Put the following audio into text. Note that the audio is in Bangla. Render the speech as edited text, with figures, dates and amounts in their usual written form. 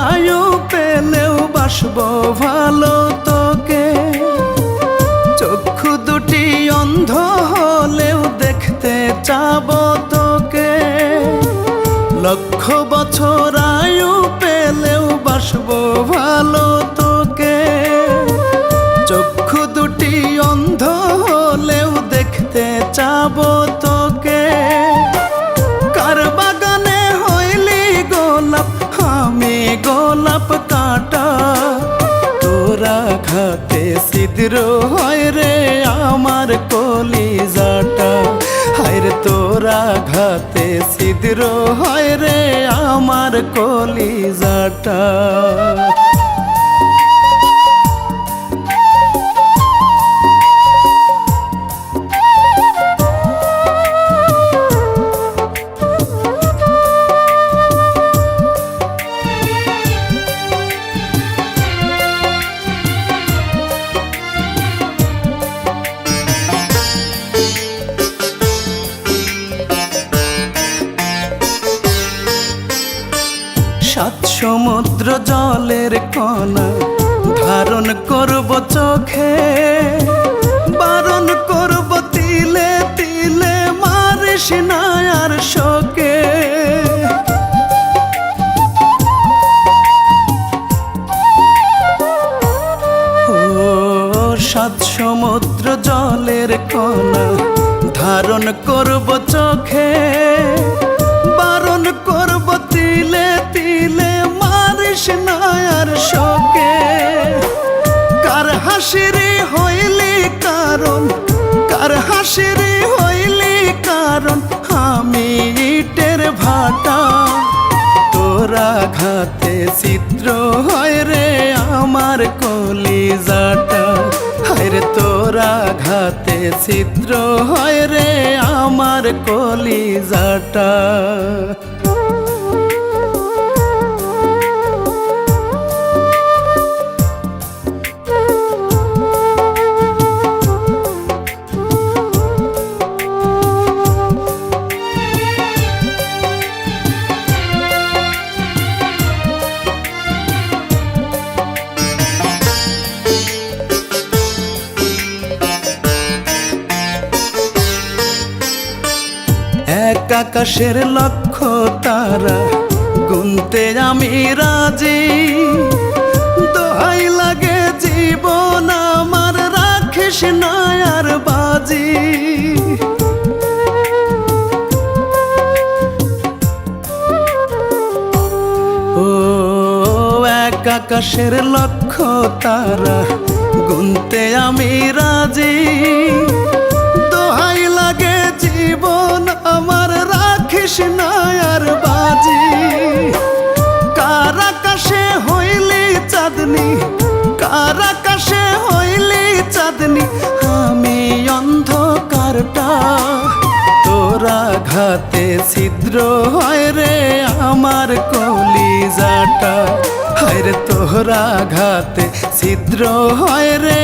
আয়ু পেলেও বাসবো ভালো তোকে। চক্ষু দুটি অন্ধ হলেও দেখতে চাবো তোকে। লক্ষ বছর আয়ু পেলেও বাসবো ভালো তোকে। চক্ষু দুটি অন্ধ হলেও দেখতে চাবো তোকে। কার বাগানে হইলি গোলাপ আমি গোলাপ কাঁটা। তোরা ঘাতে ছিদ্র হয় রে আমার কলিজাটা। হায়রে তোরা ঘাতে ছিদ্র হয় রে আমার কলিজাটা। সাত সমুদ্র জলের কণা ধারণ করব চোখে। বারণ করব তিলে তিলে মারিস না আর শোকে। ও সাত সমুদ্র জলের কণা ধারণ করব চোখে। বারণ করব তিলে তিলে মারিস না আর শোকে। কার হাসিরি হইলি কারণ, কার হাসিরি হইলি কারণ আমি ইটের ভাটা। তোরা ঘাতে ছিদ্র হয় রে আমার কলিজাটা। হায়রে তোরা ঘাতে ছিদ্র হয় রে আমার কলিজাটা। এক আকাশের লক্ষ তারা গুনতে আমি রাজি। দোহাই লাগে জীবন আমার রাখিস না আর বাজি। ও এক আকাশের লক্ষ তারা গুনতে আমি রাজি। দোহাই লাগে জীবন আমার রাখিস না আর বাজি। কার আকাশে হইলি চাঁদনি, কার আকাশে হইলি চাঁদনি আমি অন্ধকারটা। তোরা ঘাতে ছিদ্র হয় রে আমার কলিজাটা। হায়রে তোরা ঘাতে ছিদ্র হয় রে